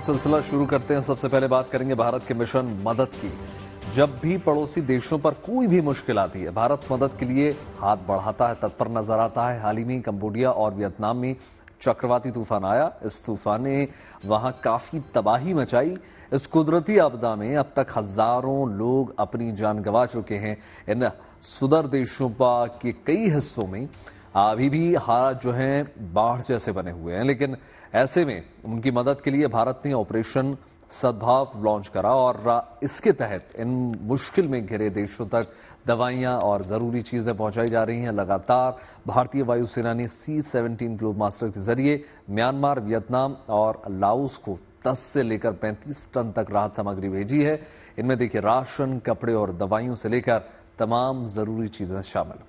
सिलसिला शुरू करते हैं। सबसे पहले बात करेंगे भारत के मिशन मदद की। जब भी पड़ोसी देशों पर कोई भी मुश्किल आती है, भारत मदद के लिए हाथ बढ़ाता है, तत्पर नजर आता है। हाल ही में कंबोडिया और वियतनाम में चक्रवाती तूफान आया। इस तूफान ने वहां काफी तबाही मचाई। इस कुदरती आपदा में अब तक हजारों लोग अपनी जान गंवा चुके हैं। इन सुदूर देशों के कई हिस्सों में अभी भी हालात जो हैं बाढ़ जैसे बने हुए हैं, लेकिन ऐसे में उनकी मदद के लिए भारत ने ऑपरेशन सद्भाव लॉन्च करा और इसके तहत इन मुश्किल में घिरे देशों तक दवाइयां और जरूरी चीजें पहुंचाई जा रही हैं। लगातार भारतीय वायुसेना ने C-17 ग्लोबमास्टर के जरिए म्यांमार, वियतनाम और लाओस को 10 से लेकर 35 टन तक राहत सामग्री भेजी है। इनमें देखिए राशन, कपड़े और दवाइयों से लेकर तमाम जरूरी चीजें शामिल।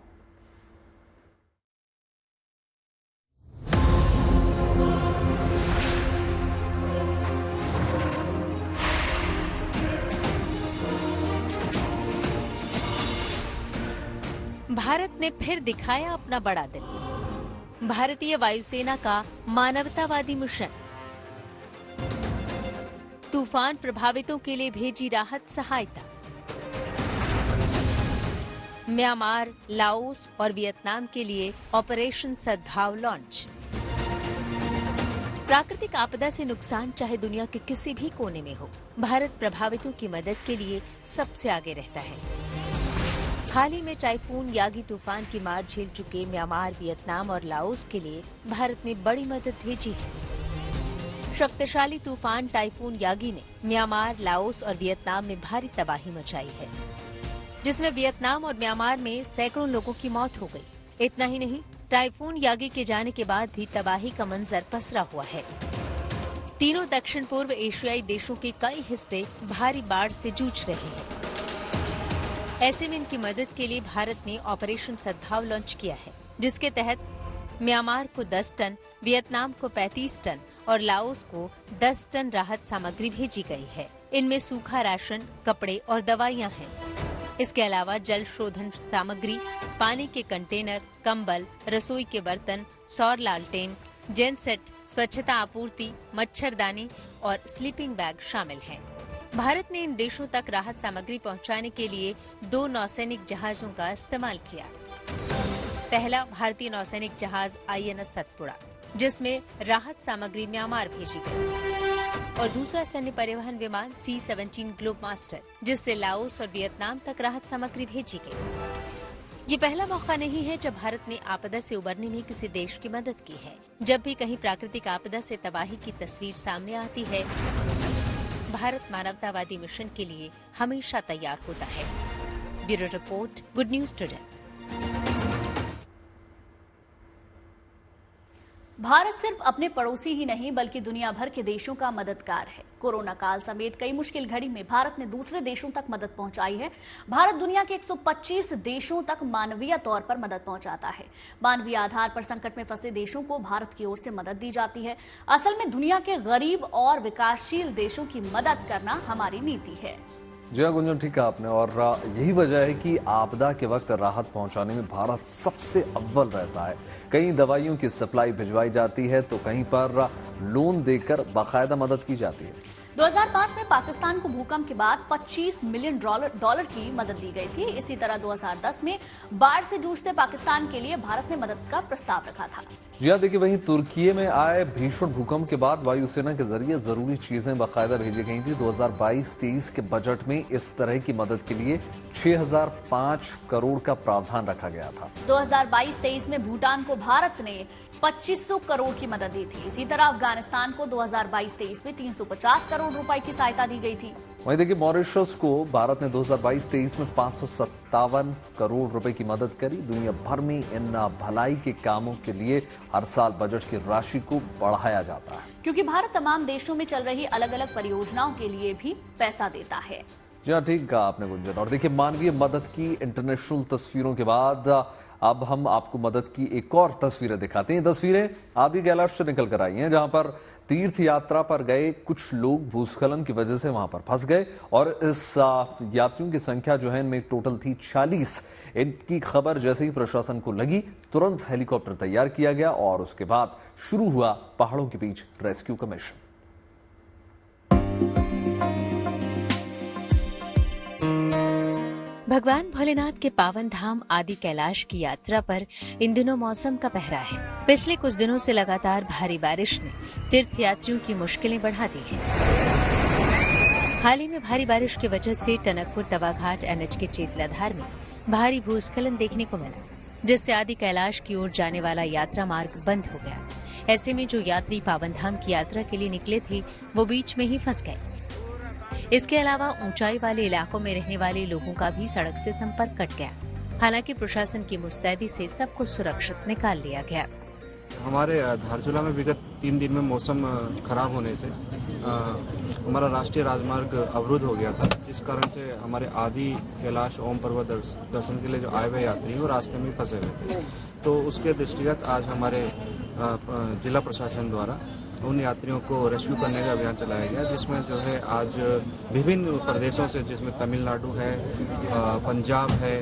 भारत ने फिर दिखाया अपना बड़ा दिल। भारतीय वायुसेना का मानवतावादी मिशन। तूफान प्रभावितों के लिए भेजी राहत सहायता। म्यांमार, लाओस और वियतनाम के लिए ऑपरेशन सद्भाव लॉन्च। प्राकृतिक आपदा से नुकसान चाहे दुनिया के किसी भी कोने में हो, भारत प्रभावितों की मदद के लिए सबसे आगे रहता है। हाल ही में टाइफून यागी तूफान की मार झेल चुके म्यांमार, वियतनाम और लाओस के लिए भारत ने बड़ी मदद भेजी है। शक्तिशाली तूफान टाइफून यागी ने म्यांमार, लाओस और वियतनाम में भारी तबाही मचाई है, जिसमें वियतनाम और म्यांमार में सैकड़ों लोगों की मौत हो गई। इतना ही नहीं, टाइफून यागी के जाने के बाद भी तबाही का मंजर पसरा हुआ है। तीनों दक्षिण पूर्व एशियाई देशों के कई हिस्से भारी बाढ़ से जूझ रहे हैं। ऐसे में इनकी मदद के लिए भारत ने ऑपरेशन सद्भाव लॉन्च किया है, जिसके तहत म्यांमार को 10 टन, वियतनाम को 35 टन और लाओस को 10 टन राहत सामग्री भेजी गई है। इनमें सूखा राशन, कपड़े और दवाइयां हैं। इसके अलावा जल शोधन सामग्री, पानी के कंटेनर, कंबल, रसोई के बर्तन, सौर लालटेन, जेनसेट, स्वच्छता आपूर्ति, मच्छरदानी और स्लीपिंग बैग शामिल हैं। भारत ने इन देशों तक राहत सामग्री पहुंचाने के लिए 2 नौसैनिक जहाजों का इस्तेमाल किया। पहला भारतीय नौसैनिक जहाज INS सतपुड़ा, जिसमें राहत सामग्री म्यांमार भेजी गई, और दूसरा सैन्य परिवहन विमान C-17 ग्लोबमास्टर, जिससे लाओस और वियतनाम तक राहत सामग्री भेजी गई। ये पहला मौका नहीं है जब भारत ने आपदा से उबरने में किसी देश की मदद की है। जब भी कहीं प्राकृतिक आपदा से तबाही की तस्वीर सामने आती है, भारत मानवतावादी मिशन के लिए हमेशा तैयार होता है। Bureau report, good news today. Bharat सिर्फ अपने पड़ोसी ही नहीं बल्कि दुनिया भर के देशों का मददगार है। कोरोना काल समेत कई मुश्किल घड़ी में भारत ने दूसरे देशों तक मदद पहुंचाई है। भारत दुनिया के 125 देशों तक मानवीय तौर पर मदद पहुंचाता है। मानवीय आधार पर संकट में फंसे देशों को भारत की ओर से मदद दी जाती है। असल में दुनिया के गरीब और विकासशील देशों की मदद करना हमारी नीति है। जी हाँ गुंजन, ठीक कहा आपने, और यही वजह है कि आपदा के वक्त राहत पहुंचाने में भारत सबसे अव्वल रहता है। कहीं दवाइयों की सप्लाई भिजवाई जाती है तो कहीं पर लोन देकर बाकायदा मदद की जाती है। 2005 में पाकिस्तान को भूकंप के बाद 25 मिलियन डॉलर की मदद दी गई थी। इसी तरह 2010 में बाढ़ से जूझते पाकिस्तान के लिए भारत ने मदद का प्रस्ताव रखा था। जी हाँ, देखिए वहीं तुर्की में आए भीषण भूकंप के बाद वायुसेना के जरिए जरूरी चीजें बाकायदा भेजी गई थी। 2022-23 के बजट में इस तरह की मदद के लिए 6005 करोड़ का प्रावधान रखा गया था। 2022-23 में भूटान को भारत ने 2500 करोड़ की मदद दी थी। इसी तरह अफगानिस्तान को 2022-23 में 350 करोड़ रुपए की सहायता दी गई थी। वहीं देखिए मॉरिशस को भारत ने 2022-23 में 557 करोड़ रुपए की मदद करी। दुनिया भर में इन भलाई के कामों के लिए हर साल बजट की राशि को बढ़ाया जाता है, क्योंकि भारत तमाम देशों में चल रही अलग अलग परियोजनाओं के लिए भी पैसा देता है। जी हाँ, ठीक कहा आपने गुंजन। और देखिए मानवीय मदद की इंटरनेशनल तस्वीरों के बाद अब हम आपको मदद की एक और तस्वीरें दिखाते हैं। तस्वीरें आदि कैलाश से निकल कर आई हैं, जहां पर तीर्थ यात्रा पर गए कुछ लोग भूस्खलन की वजह से वहां पर फंस गए और इस यात्रियों की संख्या जो है इनमें टोटल थी 40। इनकी खबर जैसे ही प्रशासन को लगी, तुरंत हेलीकॉप्टर तैयार किया गया और उसके बाद शुरू हुआ पहाड़ों के बीच रेस्क्यू का मिशन। भगवान भोलेनाथ के पावन धाम आदि कैलाश की यात्रा पर इन दिनों मौसम का पहरा है। पिछले कुछ दिनों से लगातार भारी बारिश ने तीर्थयात्रियों की मुश्किलें बढ़ा दी हैं। हाल ही में भारी बारिश की वजह से टनकपुर तवाघाट NH के चेतलाधार में भारी भूस्खलन देखने को मिला, जिससे आदि कैलाश की ओर जाने वाला यात्रा मार्ग बंद हो गया। ऐसे में जो यात्री पावन धाम की यात्रा के लिए निकले थे वो बीच में ही फंस गए। इसके अलावा ऊंचाई वाले इलाकों में रहने वाले लोगों का भी सड़क से संपर्क कट गया। हालांकि प्रशासन की मुस्तैदी से सबको सुरक्षित निकाल लिया गया। हमारे धारचूला में विगत 3 दिन में मौसम खराब होने से हमारा राष्ट्रीय राजमार्ग अवरुद्ध हो गया था, जिस कारण से हमारे आदि कैलाश ओम पर्वत दर्शन के लिए जो आए हुए यात्री वो रास्ते में फंसे हुए थे। तो उसके दृष्टिगत आज हमारे जिला प्रशासन द्वारा उन यात्रियों को रेस्क्यू करने का अभियान चलाया गया, जिसमें जो है आज विभिन्न प्रदेशों से, जिसमें तमिलनाडु है, पंजाब है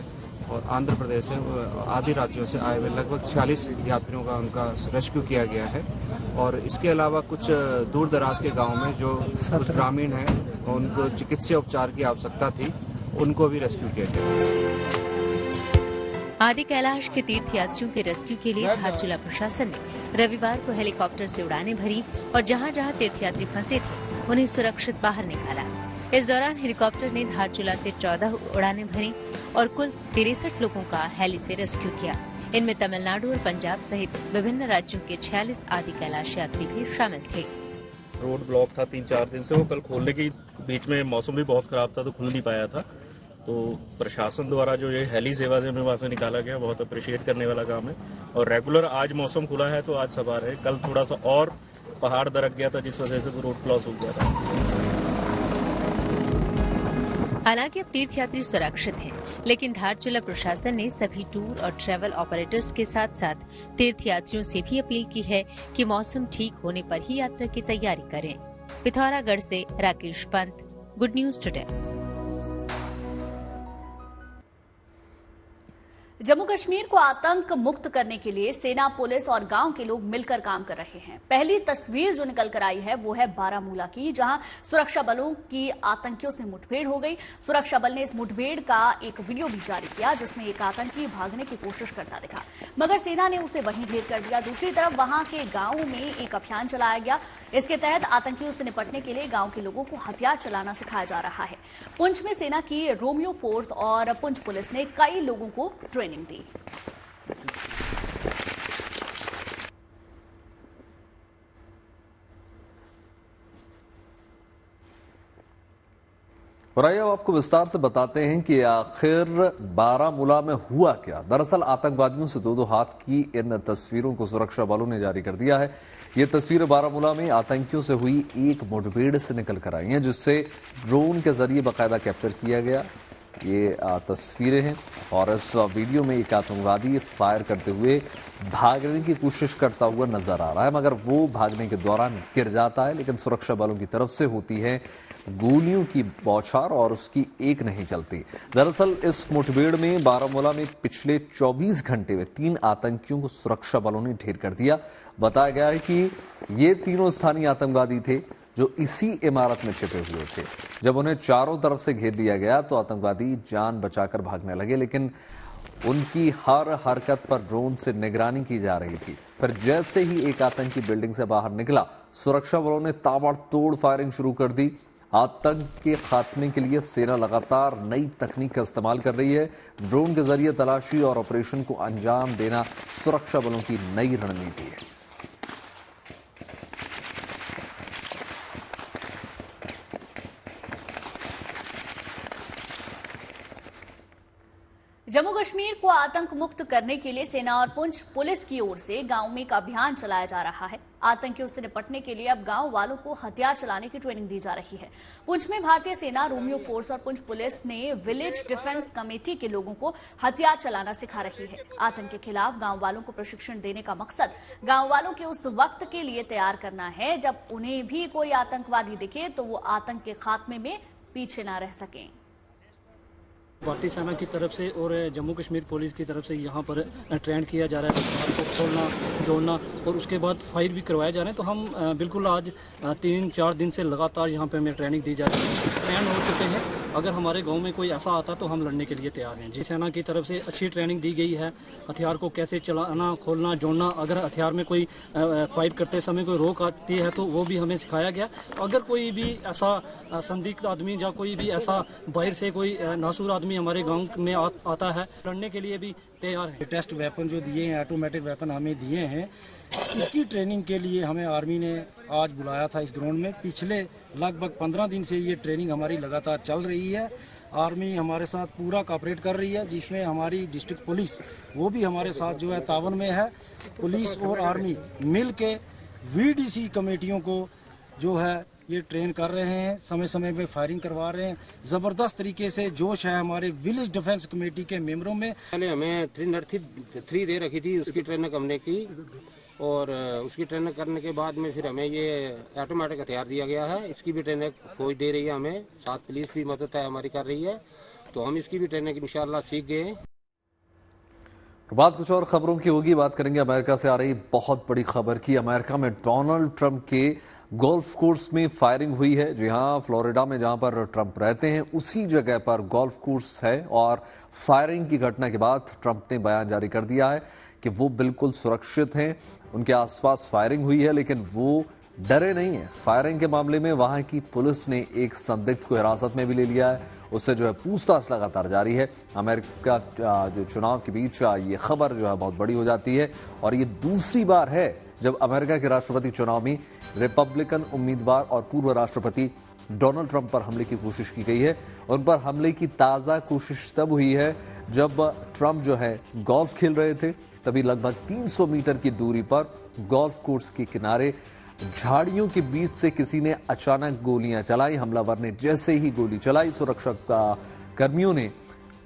और आंध्र प्रदेश है, आदि राज्यों से आए हुए लगभग 46 यात्रियों का उनका रेस्क्यू किया गया है। और इसके अलावा कुछ दूर दराज के गांव में जो कुछ ग्रामीण हैं उनको चिकित्सीय उपचार की आवश्यकता थी, उनको भी रेस्क्यू किया गया। आदि कैलाश के तीर्थयात्रियों के रेस्क्यू के लिए धारचूला प्रशासन ने रविवार को हेलीकॉप्टर से उड़ानें भरी और जहां जहां तीर्थयात्री फंसे थे उन्हें सुरक्षित बाहर निकाला। इस दौरान हेलीकॉप्टर ने धारचूला से 14 उड़ानें भरी और कुल 63 लोगों का हेली से रेस्क्यू किया। इनमें तमिलनाडु और पंजाब सहित विभिन्न राज्यों के 46 आदि कैलाश यात्री भी शामिल थे। रोड ब्लॉक था 3-4 दिन से, वो कल खोलने के बीच में मौसम भी बहुत खराब था तो खुल नहीं पाया था। तो प्रशासन द्वारा जो ये हेली सेवा से हमें वहाँ से निकाला गया, बहुत अप्रिशिएट करने वाला काम है। और रेगुलर आज मौसम खुला है तो आज सब आ रहे हैं। कल थोड़ा सा और पहाड़ दरक गया था जिस वजह से वो रोड क्लॉज हो गया था। हालांकि अब तीर्थयात्री सुरक्षित हैं, लेकिन धारचूला प्रशासन ने सभी टूर और ट्रैवल ऑपरेटर्स के साथ साथ तीर्थयात्रियों से भी अपील की है कि मौसम ठीक होने पर ही यात्रा की तैयारी करें। पिथौरागढ़ से Rakesh Pant, good news today. Jammu Kashmir को आतंक मुक्त करने के लिए सेना, पुलिस और गांव के लोग मिलकर काम कर रहे हैं। पहली तस्वीर जो निकल कर आई है वो है बारामूला की, जहां सुरक्षा बलों की आतंकियों से मुठभेड़ हो गई। सुरक्षा बल ने इस मुठभेड़ का एक वीडियो भी जारी किया जिसमें एक आतंकी भागने की कोशिश करता दिखा, मगर सेना ने उसे वहीं ढेर कर दिया। दूसरी तरफ वहां के गांवों में एक अभियान चलाया गया। इसके तहत आतंकियों से निपटने के लिए गांव के लोगों को हथियार चलाना सिखाया जा रहा है। पुंछ में सेना की रोमियो फोर्स और पुंछ पुलिस ने कई लोगों को ट्रेनिंग दी। और आइए अब आपको विस्तार से बताते हैं कि आखिर बारामूला में हुआ क्या। दरअसल आतंकवादियों से दो हाथ की इन तस्वीरों को सुरक्षा बलों ने जारी कर दिया है। ये तस्वीरें बारामूला में आतंकियों से हुई एक मुठभेड़ से निकल कर आई हैं, जिससे ड्रोन के जरिए बाकायदा कैप्चर किया गया। ये तस्वीरें हैं और इस वीडियो में एक आतंकवादी फायर करते हुए भागने की कोशिश करता हुआ नजर आ रहा है, मगर वो भागने के दौरान गिर जाता है, लेकिन सुरक्षा बलों की तरफ से होती है गोलियों की बौछार और उसकी एक नहीं चलती। दरअसल इस मुठभेड़ में बारामूला में पिछले 24 घंटे में 3 आतंकियों को सुरक्षा बलों ने ढेर कर दिया। बताया गया है कि ये तीनों स्थानीय आतंकवादी थे जो इसी इमारत में छिपे हुए थे। जब उन्हें चारों तरफ से घेर लिया गया तो आतंकवादी जान बचाकर भागने लगे, लेकिन उनकी हर हरकत पर ड्रोन से निगरानी की जा रही थी। फिर जैसे ही एक आतंकी बिल्डिंग से बाहर निकला, सुरक्षा बलों ने ताबड़तोड़ फायरिंग शुरू कर दी। आतंक के खात्मे के लिए सेना लगातार नई तकनीक का इस्तेमाल कर रही है। ड्रोन के जरिए तलाशी और ऑपरेशन को अंजाम देना सुरक्षा बलों की नई रणनीति है। जम्मू कश्मीर को आतंक मुक्त करने के लिए सेना और पुंछ पुलिस की ओर से गांव में एक अभियान चलाया जा रहा है। आतंकियों से निपटने के लिए अब गांव वालों को हथियार चलाने की ट्रेनिंग दी जा रही है। पुंछ में भारतीय सेना, रोमियो फोर्स और पुंछ पुलिस ने विलेज डिफेंस कमेटी के लोगों को हथियार चलाना सिखा रही है। आतंक के खिलाफ गांव वालों को प्रशिक्षण देने का मकसद गांव वालों के उस वक्त के लिए तैयार करना है जब उन्हें भी कोई आतंकवादी दिखे तो वो आतंक के खात्मे में पीछे न रह सकें। भारतीय सेना की तरफ से और जम्मू कश्मीर पुलिस की तरफ से यहाँ पर ट्रेंड किया जा रहा है रफ्तार को खोलना, जोड़ना और उसके बाद फायर भी करवाए जा रहे हैं। तो हम बिल्कुल आज 3-4 दिन से लगातार यहाँ पे हमें ट्रेनिंग दी जा रही है, ट्रेंड हो चुके हैं। अगर हमारे गांव में कोई ऐसा आता तो हम लड़ने के लिए तैयार हैं। जी, सेना की तरफ से अच्छी ट्रेनिंग दी गई है, हथियार को कैसे चलाना, खोलना, जोड़ना। अगर हथियार में कोई फाइट करते समय कोई रोक आती है तो वो भी हमें सिखाया गया। अगर कोई भी ऐसा संदिग्ध आदमी या कोई भी ऐसा बाहर से कोई नासूर आदमी हमारे गांव में आता है, लड़ने के लिए भी तैयार है। टेस्ट वेपन जो दिए हैं, ऑटोमेटिक वेपन हमें दिए हैं, इसकी ट्रेनिंग के लिए हमें आर्मी ने आज बुलाया था इस ग्राउंड में। पिछले लगभग 15 दिन से ये ट्रेनिंग हमारी लगातार चल रही है। आर्मी हमारे साथ पूरा कोऑपरेट कर रही है, जिसमें हमारी डिस्ट्रिक्ट पुलिस वो भी हमारे साथ जो है तावन में है। पुलिस और आर्मी मिल के VDC कमेटियों को जो है ये ट्रेन कर रहे हैं, समय समय पे फायरिंग करवा रहे हैं। ज़बरदस्त तरीके से जोश है हमारे विलेज डिफेंस कमेटी के मेंबरों में। पहले हमें 3 दे रखी थी, उसकी ट्रेनिंग हमने की और उसकी ट्रेनिंग करने के बाद में फिर हमें ये ऑटोमेटिक हथियार दिया गया है। इसकी भी ट्रेनिंग फौज दे रही है हमें, साथ पुलिस भी मदद है हमारी कर रही है, तो हम इसकी भी ट्रेनिंग इंशाल्लाह सीख गए। बात कुछ और खबरों की होगी। बात करेंगे अमेरिका से आ रही बहुत बड़ी खबर की। अमेरिका में डोनाल्ड ट्रंप के गोल्फ कोर्स में फायरिंग हुई है। जी हां, फ्लोरिडा में जहां पर ट्रंप रहते हैं उसी जगह पर गोल्फ कोर्स है और फायरिंग की घटना के बाद ट्रंप ने बयान जारी कर दिया है कि वो बिल्कुल सुरक्षित हैं। उनके आसपास फायरिंग हुई है लेकिन वो डरे नहीं है। फायरिंग के मामले में वहां की पुलिस ने एक संदिग्ध को हिरासत में भी ले लिया है। उससे जो है पूछताछ लगातार जारी है। अमेरिका जो चुनाव के बीच ये खबर जो है बहुत बड़ी हो जाती है और ये दूसरी बार है जब अमेरिका के राष्ट्रपति चुनाव में रिपब्लिकन उम्मीदवार और पूर्व राष्ट्रपति डोनाल्ड ट्रंप पर हमले की कोशिश की गई है। उन पर हमले की ताज़ा कोशिश तब हुई है जब ट्रंप जो है गोल्फ खेल रहे थे। तभी लगभग 300 मीटर की दूरी पर गोल्फ कोर्स के किनारे झाड़ियों के बीच से किसी ने अचानक गोलियां चलाई। हमलावर ने जैसे ही गोली चलाई, सुरक्षा कर्मियों ने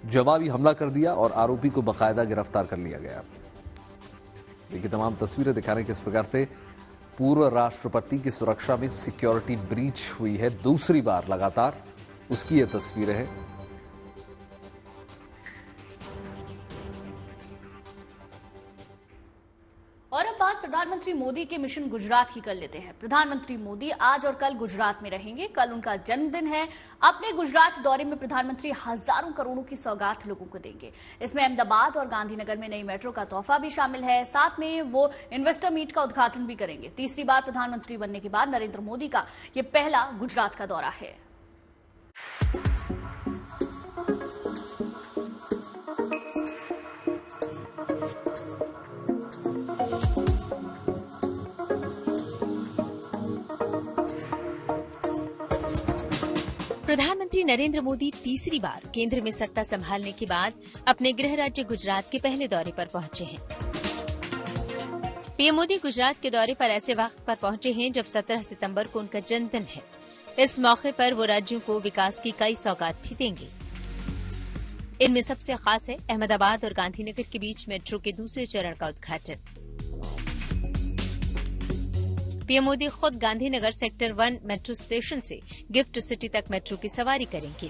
जवाबी हमला कर दिया और आरोपी को बाकायदा गिरफ्तार कर लिया गया। देखिए तमाम तस्वीरें दिखाने किस प्रकार से पूर्व राष्ट्रपति की सुरक्षा में सिक्योरिटी ब्रीच हुई है दूसरी बार लगातार, उसकी ये तस्वीरें हैं। और अब बात प्रधानमंत्री मोदी के मिशन गुजरात की कर लेते हैं। प्रधानमंत्री मोदी आज और कल गुजरात में रहेंगे। कल उनका जन्मदिन है। अपने गुजरात दौरे में प्रधानमंत्री हजारों करोड़ों की सौगात लोगों को देंगे। इसमें अहमदाबाद और गांधीनगर में नई मेट्रो का तोहफा भी शामिल है। साथ में वो इन्वेस्टर मीट का उद्घाटन भी करेंगे। तीसरी बार प्रधानमंत्री बनने के बाद नरेंद्र मोदी का ये पहला गुजरात का दौरा है। प्रधानमंत्री नरेंद्र मोदी तीसरी बार केंद्र में सत्ता संभालने के बाद अपने गृह राज्य गुजरात के पहले दौरे पर पहुंचे हैं। पीएम मोदी गुजरात के दौरे पर ऐसे वक्त पर पहुंचे हैं जब 17 सितंबर को उनका जन्मदिन है। इस मौके पर वो राज्यों को विकास की कई सौगात भी देंगे। इनमें सबसे खास है अहमदाबाद और गांधीनगर के बीच मेट्रो के दूसरे चरण का उद्घाटन। पीएम मोदी खुद गांधीनगर सेक्टर 1 मेट्रो स्टेशन से गिफ्ट सिटी तक मेट्रो की सवारी करेंगे।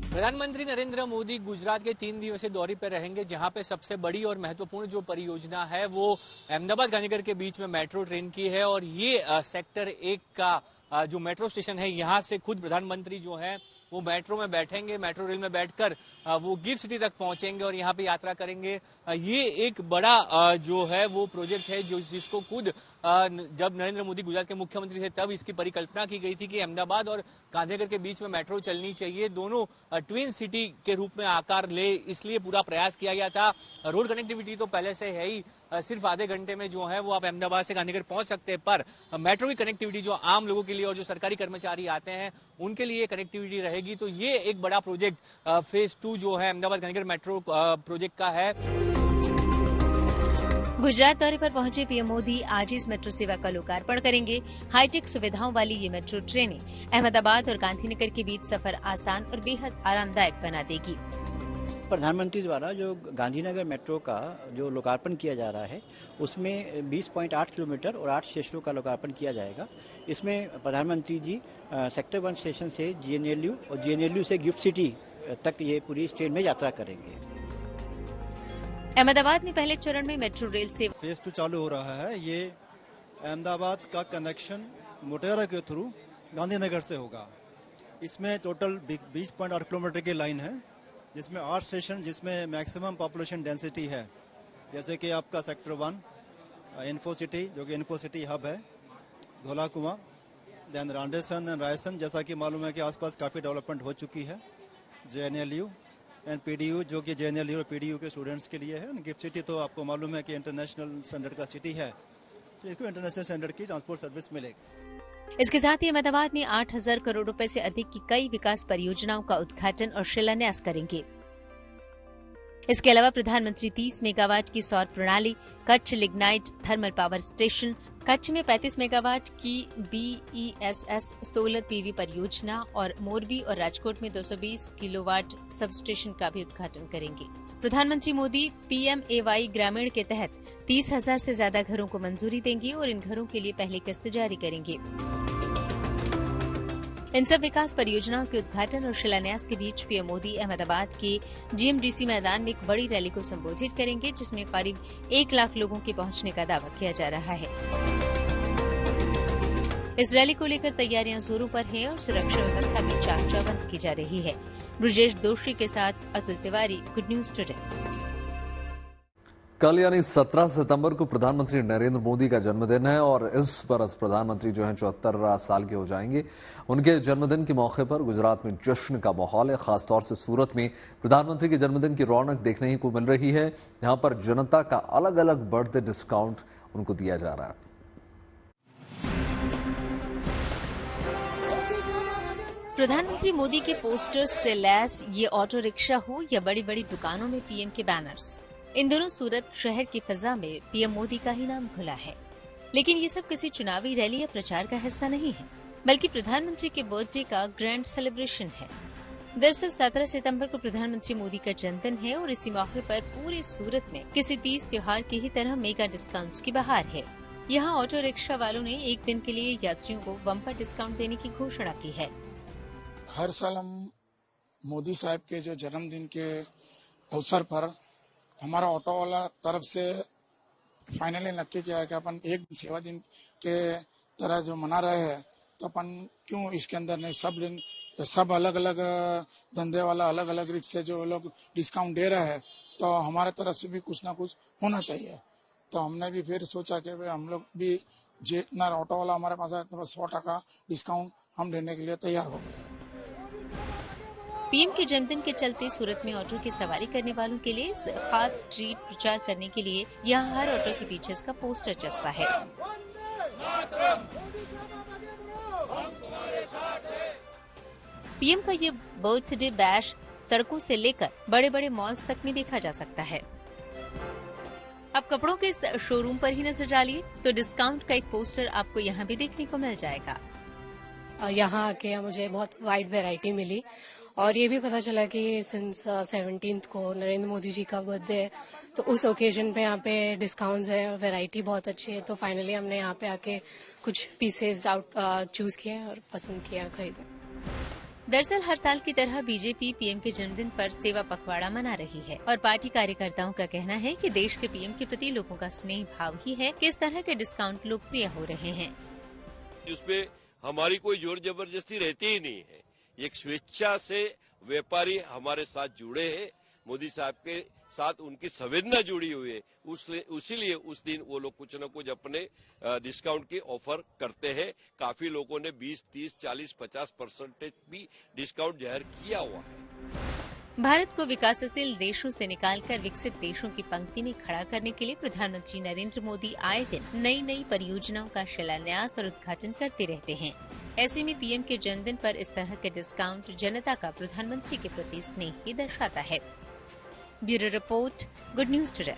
प्रधानमंत्री नरेंद्र मोदी गुजरात के 3 दिवसीय दौरे पर रहेंगे, जहां पे सबसे बड़ी और महत्वपूर्ण जो परियोजना है वो अहमदाबाद गांधीनगर के बीच में मेट्रो ट्रेन की है। और ये सेक्टर 1 का जो मेट्रो स्टेशन है, यहाँ से खुद प्रधानमंत्री जो है वो मेट्रो में बैठेंगे, मेट्रो रेल में बैठकर वो गिफ्ट सिटी तक पहुंचेंगे और यहाँ पे यात्रा करेंगे। ये एक बड़ा जो है वो प्रोजेक्ट है जिसको खुद जब नरेंद्र मोदी गुजरात के मुख्यमंत्री थे तब इसकी परिकल्पना की गई थी कि अहमदाबाद और गांधीनगर के बीच में मेट्रो चलनी चाहिए। दोनों ट्विन सिटी के रूप में आकार ले, इसलिए पूरा प्रयास किया गया था। रोड कनेक्टिविटी तो पहले से है ही, सिर्फ आधे घंटे में जो है वो आप अहमदाबाद से गांधीनगर पहुंच सकते हैं, पर मेट्रो की कनेक्टिविटी जो आम लोगों के लिए और जो सरकारी कर्मचारी आते हैं उनके लिए कनेक्टिविटी रहेगी। तो ये एक बड़ा प्रोजेक्ट फेज 2 जो है अहमदाबाद गांधीनगर मेट्रो प्रोजेक्ट का है। गुजरात दौरे पर पहुंचे पीएम मोदी आज इस मेट्रो सेवा का लोकार्पण करेंगे। हाईटेक सुविधाओं वाली ये मेट्रो ट्रेनें अहमदाबाद और गांधीनगर के बीच सफर आसान और बेहद आरामदायक बना देगी। प्रधानमंत्री द्वारा जो गांधीनगर मेट्रो का जो लोकार्पण किया जा रहा है उसमें 20.8 किलोमीटर और 8 स्टेशनों का लोकार्पण किया जाएगा। इसमें प्रधानमंत्री जी सेक्टर 1 स्टेशन से GNLU और GNLU से गिफ्ट सिटी तक ये पूरी स्टेट में यात्रा करेंगे। अहमदाबाद में पहले चरण में मेट्रो रेल सेवा फेज 2 चालू हो रहा है। ये अहमदाबाद का कनेक्शन मोटेरा के थ्रू गांधीनगर से होगा। इसमें टोटल 20.8 किलोमीटर की लाइन है, जिसमें 8 स्टेशन, जिसमें मैक्सिमम पॉपुलेशन डेंसिटी है, जैसे कि आपका सेक्टर 1 इन्फो सिटी, जो कि इन्फो सिटी हब है, धोला कुआं, देन रांडेसन एंड रायसन, जैसा कि मालूम है कि आसपास काफ़ी डेवलपमेंट हो चुकी है, JNLU एंड PDU, जो कि JNLU और PDU के स्टूडेंट्स के लिए है। गिफ्ट सिटी तो आपको मालूम है कि इंटरनेशनल स्टैंडर्ड का सिटी है, तो इसको इंटरनेशनल स्टैंडर्ड की ट्रांसपोर्ट सर्विस मिलेगी। इसके साथ ही अहमदाबाद में 8,000 करोड़ रुपए से अधिक की कई विकास परियोजनाओं का उद्घाटन और शिलान्यास करेंगे। इसके अलावा प्रधानमंत्री 30 मेगावाट की सौर प्रणाली, Kutch lignite thermal power station, Kutch में 35 मेगावाट की BESS सोलर PV परियोजना और मोरबी और राजकोट में 220 किलोवाट सब स्टेशन का भी उद्घाटन करेंगे। प्रधानमंत्री मोदी PMAY ग्रामीण के तहत 30,000 से ज्यादा घरों को मंजूरी देंगे और इन घरों के लिए पहली किस्त जारी करेंगे। इन सब विकास परियोजनाओं के उद्घाटन और शिलान्यास के बीच पीएम मोदी अहमदाबाद के GMDC मैदान में एक बड़ी रैली को संबोधित करेंगे, जिसमें करीब 1 लाख लोगों के पहुंचने का दावा किया जा रहा है। इस रैली को लेकर तैयारियां जोरों पर हैं और सुरक्षा व्यवस्था भी चाक चौबंद की जा रही है। ब्रजेश दोषी के साथ Atul Tiwari, good news today. कल यानी 17 सितंबर को प्रधानमंत्री नरेंद्र मोदी का जन्मदिन है और इस बरस प्रधानमंत्री जो हैं 74 साल के हो जाएंगे। उनके जन्मदिन के मौके पर गुजरात में जश्न का माहौल है। खासतौर से सूरत में प्रधानमंत्री के जन्मदिन की रौनक देखने ही को मिल रही है, जहां पर जनता का अलग अलग बर्थडे डिस्काउंट उनको दिया जा रहा है। प्रधानमंत्री मोदी के पोस्टर्स से लैस ये ऑटो रिक्शा हो या बड़ी बड़ी दुकानों में पीएम के बैनर्स, इन दोनों सूरत शहर की फिजा में पीएम मोदी का ही नाम घुला है। लेकिन ये सब किसी चुनावी रैली या प्रचार का हिस्सा नहीं है, बल्कि प्रधानमंत्री के बर्थडे का ग्रैंड सेलिब्रेशन है। दरअसल 17 सितंबर को प्रधानमंत्री मोदी का जन्मदिन है और इसी मौके पर पूरे सूरत में किसी तीज त्योहार की ही तरह मेगा डिस्काउंट्स की बहार है। यहाँ ऑटो रिक्शा वालों ने एक दिन के लिए यात्रियों को बम्पर डिस्काउंट देने की घोषणा की है। हर साल हम मोदी साहब के जो जन्मदिन के अवसर पर हमारा ऑटो वाला तरफ से फाइनली नक्की किया है कि अपन एक सेवा दिन के तरह जो मना रहे हैं, तो अपन क्यों इसके अंदर नहीं सब अलग अलग धंधे वाला अलग अलग रेट से जो लोग डिस्काउंट दे रहे हैं, तो हमारे तरफ से भी कुछ ना कुछ होना चाहिए। तो हमने भी फिर सोचा कि भाई हम लोग भी जितना ऑटो वाला हमारे पास है, तो 100% डिस्काउंट हम देने के लिए तैयार हो गए। पीएम के जन्मदिन के चलते सूरत में ऑटो की सवारी करने वालों के लिए खास स्ट्रीट प्रचार करने के लिए यहाँ हर ऑटो के पीछे इसका पोस्टर चस्पा है। पीएम का ये बर्थडे बैश सड़कों से लेकर बड़े बड़े मॉल्स तक में देखा जा सकता है। अब कपड़ों के इस शोरूम पर ही नजर डालिए तो डिस्काउंट का एक पोस्टर आपको यहाँ भी देखने को मिल जाएगा। यहाँ आके मुझे बहुत वाइड वैरायटी मिली और ये भी पता चला कि सिंस 17th को नरेंद्र मोदी जी का बर्थडे है, तो उस ओकेजन पे यहाँ पे डिस्काउंट्स है, वैरायटी बहुत अच्छी है। तो फाइनली हमने यहाँ पे आके कुछ पीसेस चूज किए और पसंद किया, खरीदे। दरअसल हर साल की तरह बीजेपी पीएम के जन्मदिन पर सेवा पखवाड़ा मना रही है और पार्टी कार्यकर्ताओं का कहना है कि देश के पीएम के प्रति लोगों का स्नेह भाव ही है कि इस तरह के डिस्काउंट लोकप्रिय हो रहे हैं। उसपे हमारी कोई जोर जबरदस्ती रहती ही नहीं है। एक स्वेच्छा से व्यापारी हमारे साथ जुड़े हैं, मोदी साहब के साथ उनकी संवेदना जुड़ी हुई है, उसीलिए उस दिन वो लोग कुछ न कुछ अपने डिस्काउंट की ऑफर करते हैं। काफी लोगों ने 20, 30, 40, 50% भी डिस्काउंट जाहिर किया हुआ है। भारत को विकासशील देशों से निकालकर विकसित देशों की पंक्ति में खड़ा करने के लिए प्रधानमंत्री नरेंद्र मोदी आए दिन नई नई परियोजनाओं का शिलान्यास और उद्घाटन करते रहते हैं। ऐसे में पीएम के जन्मदिन पर इस तरह के डिस्काउंट जनता का प्रधानमंत्री के प्रति स्नेह ही दर्शाता है। Bureau report, good news today.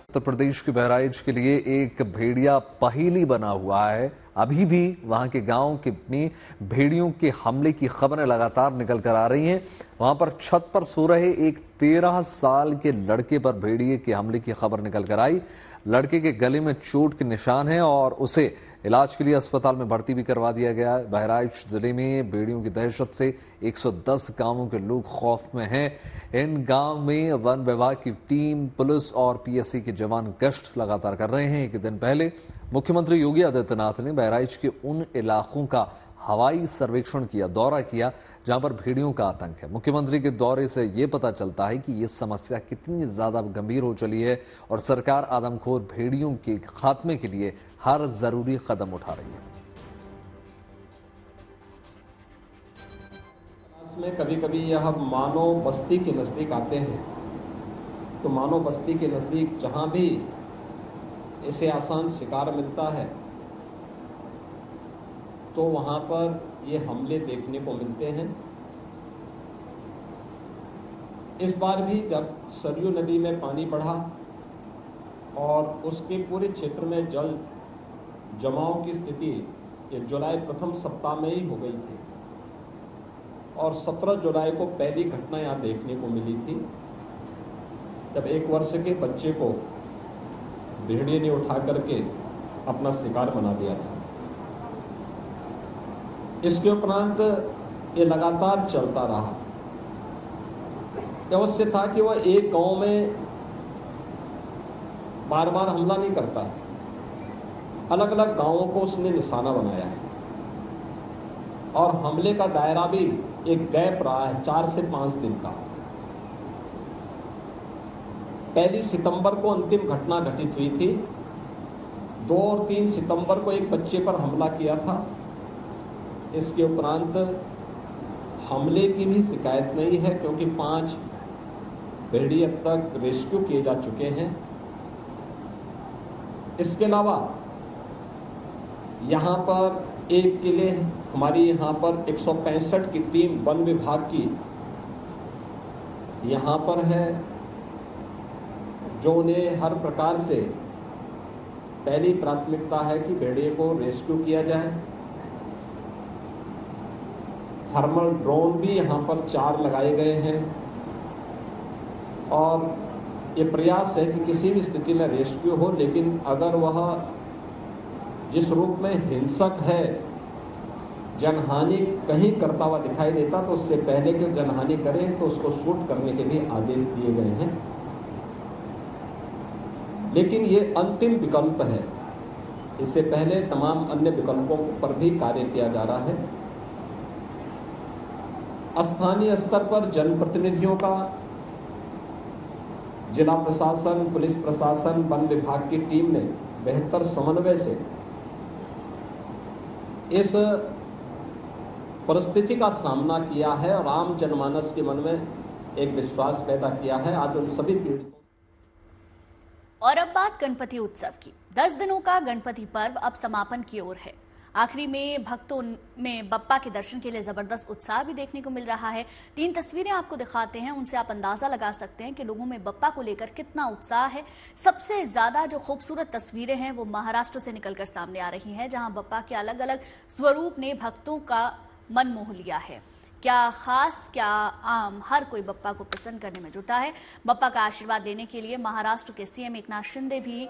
Uttar Pradesh के बहराइच के लिए एक भेड़िया पहेली बना हुआ है। अभी भी वहां के गांव के अपनी भेड़ियों के हमले की खबरें लगातार निकल कर आ रही हैं। वहां पर छत पर सो रहे एक 13 साल के लड़के पर भेड़िए के हमले की खबर निकल कर आई। लड़के के गले में चोट के निशान हैं और उसे इलाज के लिए अस्पताल में भर्ती भी करवा दिया गया है। बहराइच जिले में भेड़ियों की दहशत से 110 गांवों के लोग खौफ में हैं। इन गांव में वन विभाग की टीम, पुलिस और पीएससी के जवान गश्त लगातार कर रहे हैं। एक दिन पहले मुख्यमंत्री योगी आदित्यनाथ ने बहराइच के उन इलाकों का हवाई सर्वेक्षण किया, दौरा किया जहां पर भेड़ियों का आतंक है। मुख्यमंत्री के दौरे से ये पता चलता है कि ये समस्या कितनी ज्यादा गंभीर हो चली है और सरकार आदमखोर भेड़ियों के खात्मे के लिए हर जरूरी कदम उठा रही है। में कभी कभी यह मानव बस्ती के नजदीक आते हैं, तो मानव बस्ती के नजदीक जहां भी इसे आसान शिकार मिलता है तो वहां पर ये हमले देखने को मिलते हैं। इस बार भी जब सरयू नदी में पानी बढ़ा और उसके पूरे क्षेत्र में जल जमाव की स्थिति ये जुलाई प्रथम सप्ताह में ही हो गई थी और 17 जुलाई को पहली घटना यहाँ देखने को मिली थी जब 1 वर्ष के बच्चे को भेड़िए ने उठा करके अपना शिकार बना दिया था। इसके उपरांत ये लगातार चलता रहा। अवश्य था कि वह एक गांव में बार बार हमला नहीं करता, अलग अलग गांवों को उसने निशाना बनाया है और हमले का दायरा भी एक गैप रहा है 4 से 5 दिन का। 1 सितंबर को अंतिम घटना घटित हुई थी। 2 और 3 सितंबर को एक बच्चे पर हमला किया था। इसके उपरांत हमले की भी शिकायत नहीं है क्योंकि 5 भेड़िए अब तक रेस्क्यू किए जा चुके हैं। इसके अलावा यहाँ पर एक किले हमारी यहाँ पर 165 की टीम वन विभाग की यहाँ पर है जो उन्हें हर प्रकार से पहली प्राथमिकता है कि भेड़िए को रेस्क्यू किया जाए। थर्मल ड्रोन भी यहाँ पर 4 लगाए गए हैं और ये प्रयास है कि किसी भी स्थिति में रेस्क्यू हो, लेकिन अगर वह जिस रूप में हिंसक है, जनहानि कहीं करता हुआ दिखाई देता तो उससे पहले कि जनहानि करे तो उसको शूट करने के भी आदेश दिए गए हैं। लेकिन ये अंतिम विकल्प है, इससे पहले तमाम अन्य विकल्पों पर भी कार्य किया जा रहा है। स्थानीय स्तर पर जनप्रतिनिधियों का, जिला प्रशासन, पुलिस प्रशासन, वन विभाग की टीम ने बेहतर समन्वय से इस परिस्थिति का सामना किया है और आम जनमानस के मन में एक विश्वास पैदा किया है। आज उन सभी पीड़ितों। और अब बात गणपति उत्सव की। 10 दिनों का गणपति पर्व अब समापन की ओर है। आखिरी में भक्तों में बप्पा के दर्शन के लिए जबरदस्त उत्साह भी देखने को मिल रहा है। 3 तस्वीरें आपको दिखाते हैं, उनसे आप अंदाजा लगा सकते हैं कि लोगों में बप्पा को लेकर कितना उत्साह है। सबसे ज्यादा जो खूबसूरत तस्वीरें हैं वो महाराष्ट्र से निकलकर सामने आ रही हैं, जहां बप्पा के अलग अलग स्वरूप ने भक्तों का मन मोह लिया है। क्या खास क्या आम, हर कोई बप्पा को प्रसन्न करने में जुटा है। बप्पा का आशीर्वाद लेने के लिए महाराष्ट्र के सीएम एकनाथ शिंदे भी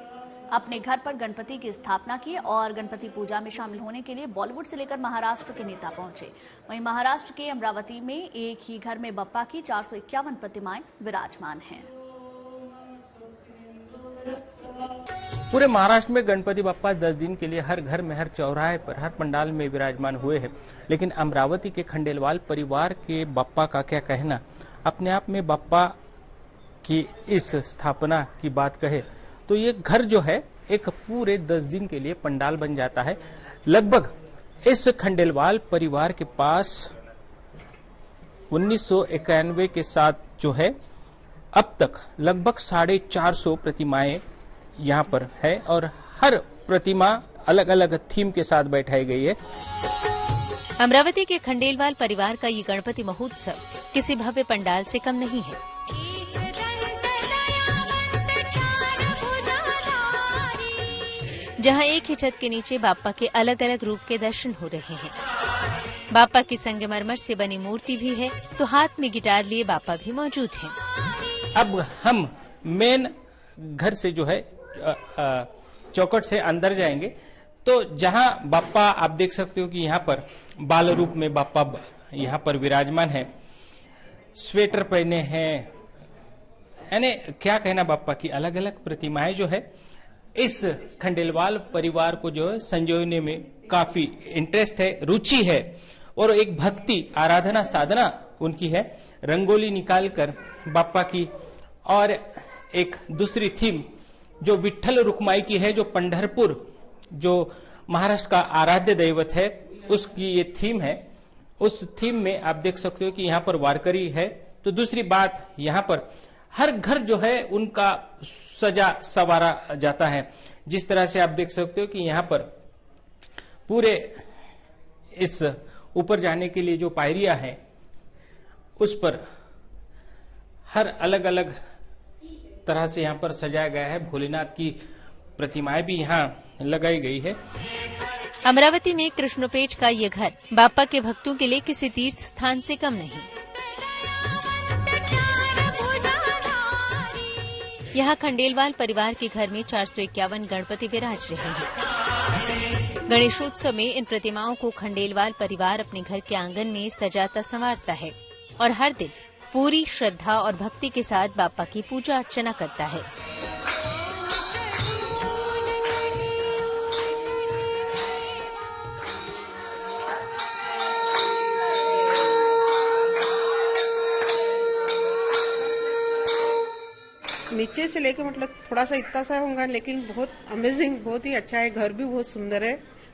अपने घर पर गणपति की स्थापना की और गणपति पूजा में शामिल होने के लिए बॉलीवुड से लेकर महाराष्ट्र के नेता पहुंचे। वहीं महाराष्ट्र के अमरावती में एक ही घर में बप्पा की 451 प्रतिमाएं विराजमान हैं। पूरे महाराष्ट्र में गणपति बप्पा 10 दिन के लिए हर घर में, हर चौराहे पर, हर पंडाल में विराजमान हुए हैं। लेकिन अमरावती के खंडेलवाल परिवार के बप्पा का क्या कहना। अपने आप में बप्पा की इस स्थापना की बात कहे तो ये घर जो है एक पूरे 10 दिन के लिए पंडाल बन जाता है। लगभग इस खंडेलवाल परिवार के पास 1991 के साथ जो है अब तक लगभग 450 प्रतिमाएं यहाँ पर है और हर प्रतिमा अलग अलग थीम के साथ बैठाई गई है। अमरावती के खंडेलवाल परिवार का ये गणपति महोत्सव किसी भव्य पंडाल से कम नहीं है। जहां एक ही छत के नीचे बाप्पा के अलग अलग रूप के दर्शन हो रहे हैं। बाप्पा की संगमरमर से बनी मूर्ति भी है तो हाथ में गिटार लिए बाप्पा भी मौजूद हैं। अब हम मेन घर से जो है चौखट से अंदर जाएंगे तो जहां बाप्पा आप देख सकते हो कि यहाँ पर बाल रूप में बाप्पा यहाँ पर विराजमान है, स्वेटर पहने हैं, यानी क्या कहना बाप्पा की अलग अलग प्रतिमाएं जो है इस खंडेलवाल परिवार को जो है संजोने में काफी इंटरेस्ट है, रुचि है और एक भक्ति आराधना साधना उनकी है। रंगोली निकालकर बाप्पा की, और एक दूसरी थीम जो विठ्ठल रुक्माई की है, जो पंढरपुर जो महाराष्ट्र का आराध्य दैवत है उसकी ये थीम है। उस थीम में आप देख सकते हो कि यहाँ पर वारकरी है। तो दूसरी बात, यहाँ पर हर घर जो है उनका सजा सवारा जाता है। जिस तरह से आप देख सकते हो कि यहाँ पर पूरे इस ऊपर जाने के लिए जो पायरियां हैं उस पर हर अलग अलग तरह से यहाँ पर सजाया गया है। भोलेनाथ की प्रतिमाएं भी यहाँ लगाई गई है। अमरावती में कृष्णपेट का ये घर बाप्पा के भक्तों के लिए किसी तीर्थ स्थान से कम नहीं। यहाँ खंडेलवाल परिवार के घर में 451 गणपति विराज रहे हैं। गणेशोत्सव में इन प्रतिमाओं को खंडेलवाल परिवार अपने घर के आंगन में सजाता संवारता है और हर दिन पूरी श्रद्धा और भक्ति के साथ बाप्पा की पूजा अर्चना करता है। नीचे से लेके मतलब थोड़ा सा इतना सा होगा, लेकिन बहुत अमेजिंग, बहुत ही अच्छा है। घर भी बहुत सुंदर है,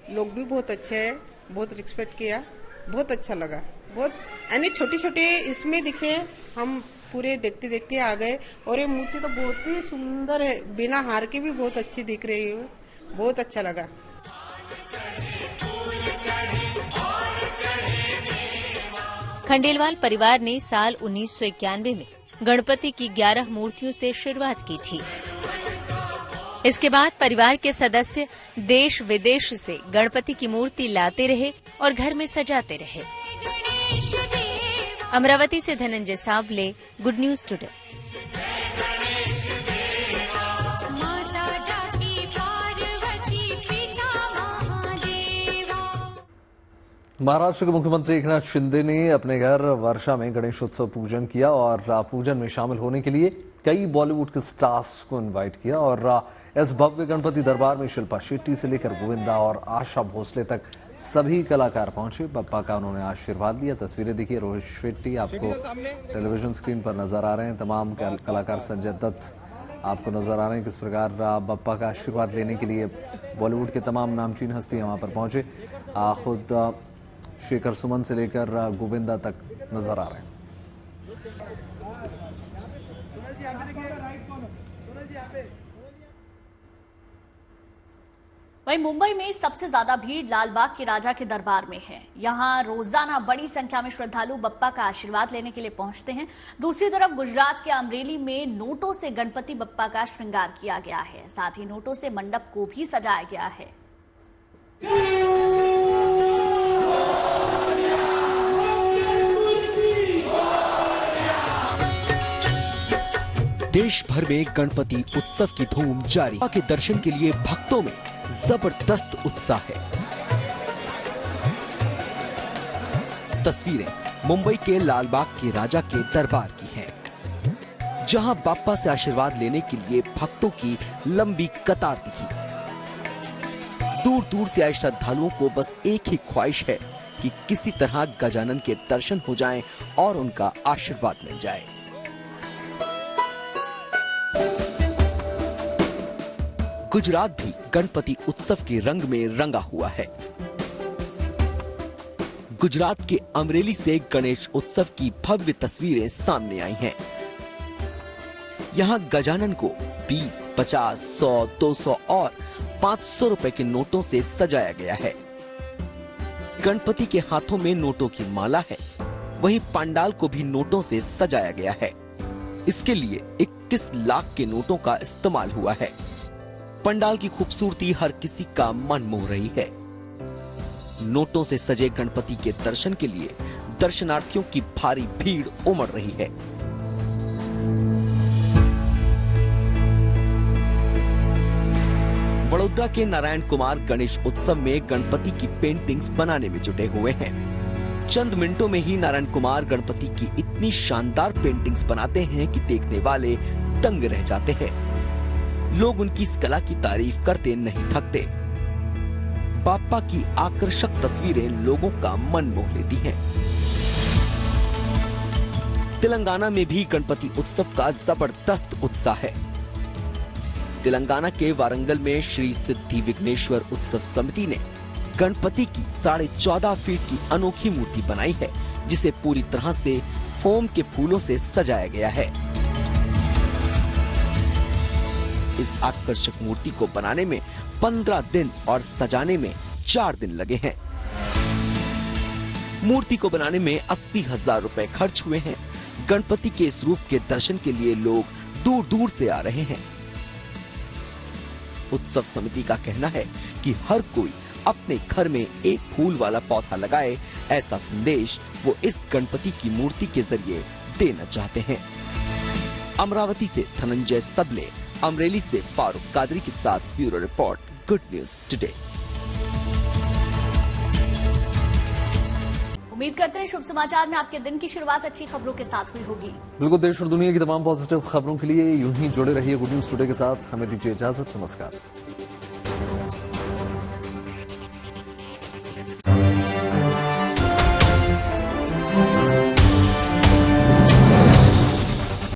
लोग भी बहुत अच्छे हैं, बहुत रिस्पेक्ट किया, बहुत अच्छा लगा। बहुत यानी छोटे छोटे इसमें दिखे, हम पूरे देखते देखते आ गए। और ये मूर्ति तो बहुत ही सुंदर है, बिना हार के भी बहुत अच्छी दिख रही है, बहुत अच्छा लगा। खंडेलवाल परिवार ने साल 1991 में गणपति की 11 मूर्तियों से शुरुआत की थी। इसके बाद परिवार के सदस्य देश विदेश से गणपति की मूर्ति लाते रहे और घर में सजाते रहे। अमरावती से Dhananjay Sawle, good news today. Maharashtra के मुख्यमंत्री एकनाथ शिंदे ने अपने घर वर्षा में गणेशोत्सव पूजन किया और पूजन में शामिल होने के लिए कई बॉलीवुड के स्टार्स को इनवाइट किया। और इस भव्य गणपति दरबार में शिल्पा शेट्टी से लेकर गोविंदा और आशा भोसले तक सभी कलाकार पहुंचे। बप्पा का उन्होंने आशीर्वाद लिया। तस्वीरें देखिए, रोहित शेट्टी आपको टेलीविजन स्क्रीन पर नजर आ रहे हैं। तमाम कलाकार, संजय दत्त आपको नजर आ रहे हैं किस प्रकार बप्पा का आशीर्वाद लेने के लिए बॉलीवुड के तमाम नामचीन हस्तियां वहां पर पहुंचे। खुद शेखर सुमन से लेकर गोविंदा तक नजर आ रहे हैं। वहीं मुंबई में सबसे ज्यादा भीड़ लालबाग के राजा के दरबार में है। यहां रोजाना बड़ी संख्या में श्रद्धालु बप्पा का आशीर्वाद लेने के लिए पहुंचते हैं। दूसरी तरफ गुजरात के अमरेली में नोटों से गणपति बप्पा का श्रृंगार किया गया है। साथ ही नोटों से मंडप को भी सजाया गया है। देश भर में गणपति उत्सव की धूम जारी। के दर्शन के लिए भक्तों में जबरदस्त उत्साह है। तस्वीरें मुंबई के लालबाग के राजा के दरबार की हैं, जहां बाप्पा से आशीर्वाद लेने के लिए भक्तों की लंबी कतार दिखी। दूर दूर से आए श्रद्धालुओं को बस एक ही ख्वाहिश है कि किसी तरह गजानन के दर्शन हो जाएं और उनका आशीर्वाद मिल जाए। गुजरात भी गणपति उत्सव के रंग में रंगा हुआ है। गुजरात के अमरेली से गणेश उत्सव की भव्य तस्वीरें सामने आई हैं। यहां गजानन को 20, 50, 100, 200 और 500 रुपए के नोटों से सजाया गया है। गणपति के हाथों में नोटों की माला है, वहीं पंडाल को भी नोटों से सजाया गया है। इसके लिए 21 लाख के नोटों का इस्तेमाल हुआ है। पंडाल की खूबसूरती हर किसी का मन मोह रही है। नोटों से सजे गणपति के दर्शन के लिए दर्शनार्थियों की भारी भीड़ उमड़ रही है। वडोदरा के नारायण कुमार गणेश उत्सव में गणपति की पेंटिंग्स बनाने में जुटे हुए हैं। चंद मिनटों में ही नारायण कुमार गणपति की इतनी शानदार पेंटिंग्स बनाते हैं कि देखने वाले दंग रह जाते हैं। लोग उनकी इस कला की तारीफ करते नहीं थकते। बाप्पा की आकर्षक तस्वीरें लोगों का मन मोह लेती हैं। तेलंगाना में भी गणपति उत्सव का जबरदस्त उत्साह है। तेलंगाना के वारंगल में श्री सिद्धि विघ्नेश्वर उत्सव समिति ने गणपति की 14.5 फीट की अनोखी मूर्ति बनाई है, जिसे पूरी तरह से फोम के फूलों से सजाया गया है। इस आकर्षक मूर्ति को बनाने में 15 दिन और सजाने में 4 दिन लगे हैं। मूर्ति को बनाने में 80,000 रुपए खर्च हुए हैं। गणपति के इस रूप के दर्शन के लिए लोग दूर दूर से आ रहे हैं। उत्सव समिति का कहना है कि हर कोई अपने घर में एक फूल वाला पौधा लगाए, ऐसा संदेश वो इस गणपति की मूर्ति के जरिए देना चाहते हैं। अमरावती से धनंजय सबले, अमरेली से फारूक कादरी के साथ bureau report, good news today. उम्मीद करते हैं शुभ समाचार में आपके दिन की शुरुआत अच्छी खबरों के साथ हुई होगी। बिल्कुल, देश और दुनिया की तमाम पॉजिटिव खबरों के लिए यूं ही जुड़े रहिए गुड न्यूज टुडे के साथ। हमें दीजिए इजाजत, नमस्कार।